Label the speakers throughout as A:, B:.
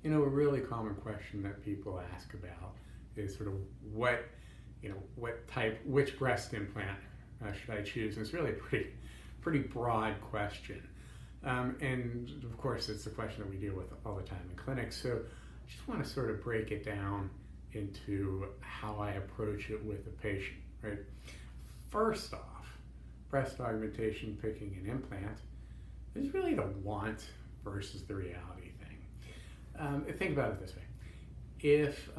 A: A really common question that people ask about is sort of what type, which breast implant should I choose? And it's really a pretty broad question. And of course, it's the question that we deal with all the time in clinics. So I just want to sort of break it down into how I approach it with the patient, right? First off, breast augmentation, picking an implant, is really the want versus the reality thing. Think about it this way. If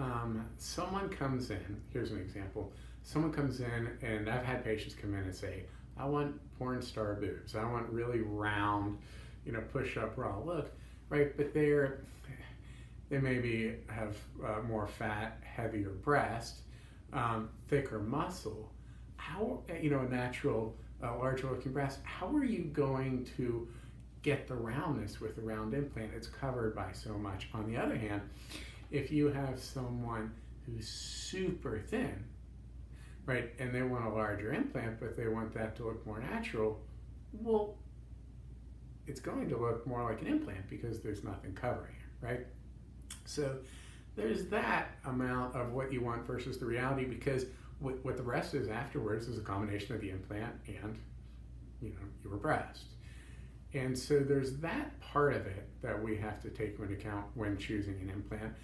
A: someone comes in, here's an example, someone comes in, and I've had patients come in and say, I want porn star boobs, I want really round, push-up bra look, right? But they maybe have more fat, heavier breast, thicker muscle. How, a natural, larger looking breast, how are you going to get the roundness with the round implant? It's covered by so much. On the other hand, if you have someone who's super thin, right, and they want a larger implant, but they want that to look more natural, well, it's going to look more like an implant because there's nothing covering it, right? So there's that amount of what you want versus the reality, because what the breast is afterwards is a combination of the implant and, your breast. And so there's that part of it that we have to take into account when choosing an implant.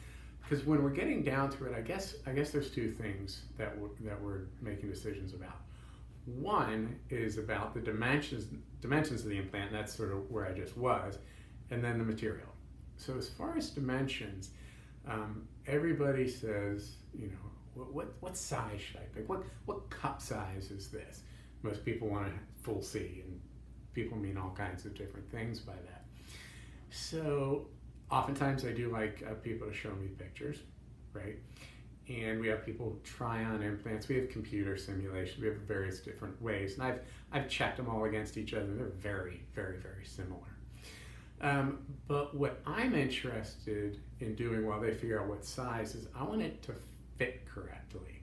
A: Because when we're getting down to it, I guess there's two things that we're making decisions about. One is about the dimensions of the implant, and that's sort of where I just was, and then the material. So as far as dimensions, everybody says, what size should I pick? What cup size is this? Most people want a full C, and people mean all kinds of different things by that. So oftentimes I do like people to show me pictures, right? And we have people try on implants. We have computer simulation. We have various different ways. And I've checked them all against each other. They're very, very, very similar. But what I'm interested in doing while they figure out what size is, I want it to fit correctly,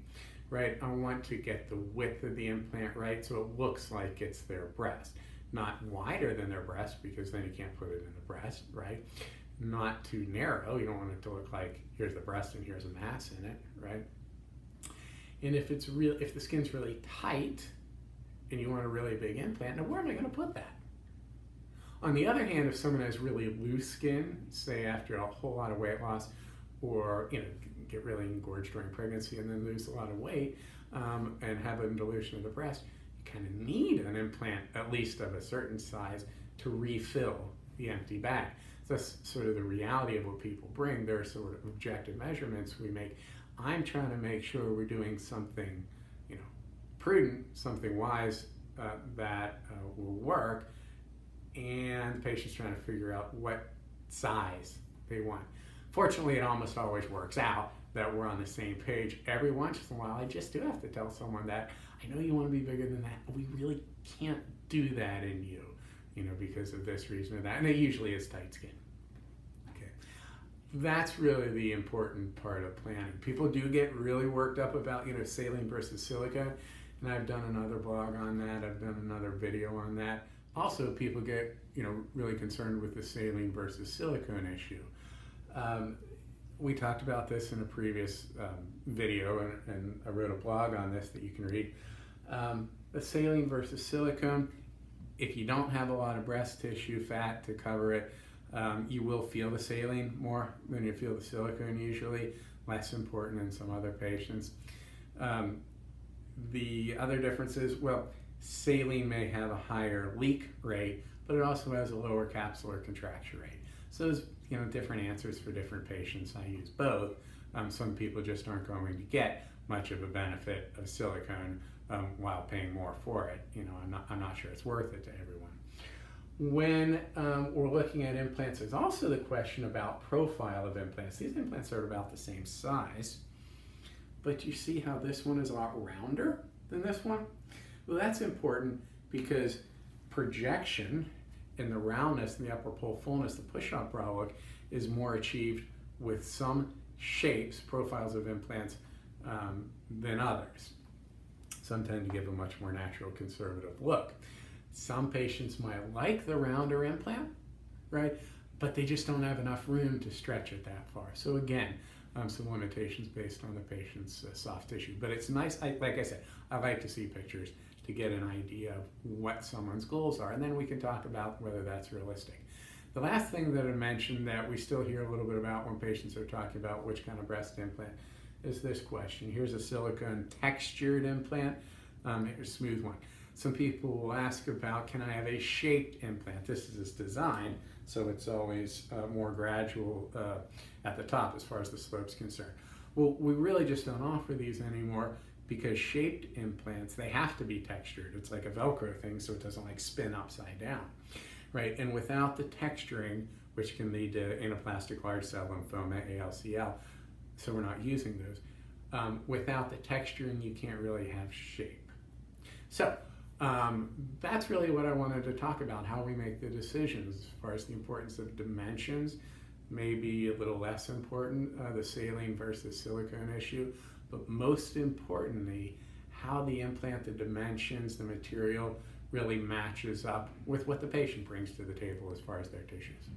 A: right? I want to get the width of the implant right so it looks like it's their breast. Not wider than their breast, because then you can't put it in the breast, right? Not too narrow. You don't want it to look like here's the breast and here's a mass in it, right? And if the skin's really tight and you want a really big implant, now where am I going to put that? On the other hand, if someone has really loose skin, say after a whole lot of weight loss, or get really engorged during pregnancy and then lose a lot of weight, and have a dilution of the breast, you kind of need an implant, at least of a certain size, to refill the empty bag. So that's sort of the reality of what people bring. There are sort of objective measurements we make. I'm trying to make sure we're doing something, prudent, something wise that will work, and the patient's trying to figure out what size they want. Fortunately, it almost always works out that we're on the same page. Every once in a while, I just do have to tell someone that, I know you want to be bigger than that, but we really can't do that in you, because of this reason or that. And it usually is tight skin. Okay. That's really the important part of planning. People do get really worked up about, saline versus silicone. And I've done another blog on that. I've done another video on that. Also, people get, really concerned with the saline versus silicone issue. We talked about this in a previous video, and I wrote a blog on this that you can read. The saline versus silicone, if you don't have a lot of breast tissue fat to cover it, you will feel the saline more than you feel the silicone usually, less important in some other patients. The other difference is, saline may have a higher leak rate, but it also has a lower capsular contracture rate. So there's different answers for different patients. I use both. Some people just aren't going to get much of a benefit of silicone while paying more for it. I'm not sure it's worth it to everyone. When we're looking at implants, there's also the question about profile of implants. These implants are about the same size, but you see how this one is a lot rounder than this one? Well, that's important because projection in the roundness and the upper pole fullness, the push-up bra look, is more achieved with some shapes, profiles of implants, than others. Some tend to give a much more natural conservative look. Some patients might like the rounder implant, right? but they just don't have enough room to stretch it that far. So again, some limitations based on the patient's soft tissue. But it's nice, like I said, I like to see pictures to get an idea of what someone's goals are, and then we can talk about whether that's realistic. The last thing that I mentioned that we still hear a little bit about when patients are talking about which kind of breast implant is this question. Here's a silicone textured implant, here's a smooth one. Some people will ask about, can I have a shaped implant? This is designed so it's always more gradual at the top as far as the slope's concerned. Well, we really just don't offer these anymore because shaped implants, they have to be textured. It's like a Velcro thing so it doesn't like spin upside down, right? And without the texturing, which can lead to anaplastic large cell lymphoma, ALCL, so we're not using those. Without the texturing, you can't really have shape. So that's really what I wanted to talk about, how we make the decisions as far as the importance of dimensions, maybe a little less important, the saline versus silicone issue, but most importantly, how the implant, the dimensions, the material really matches up with what the patient brings to the table as far as their tissues.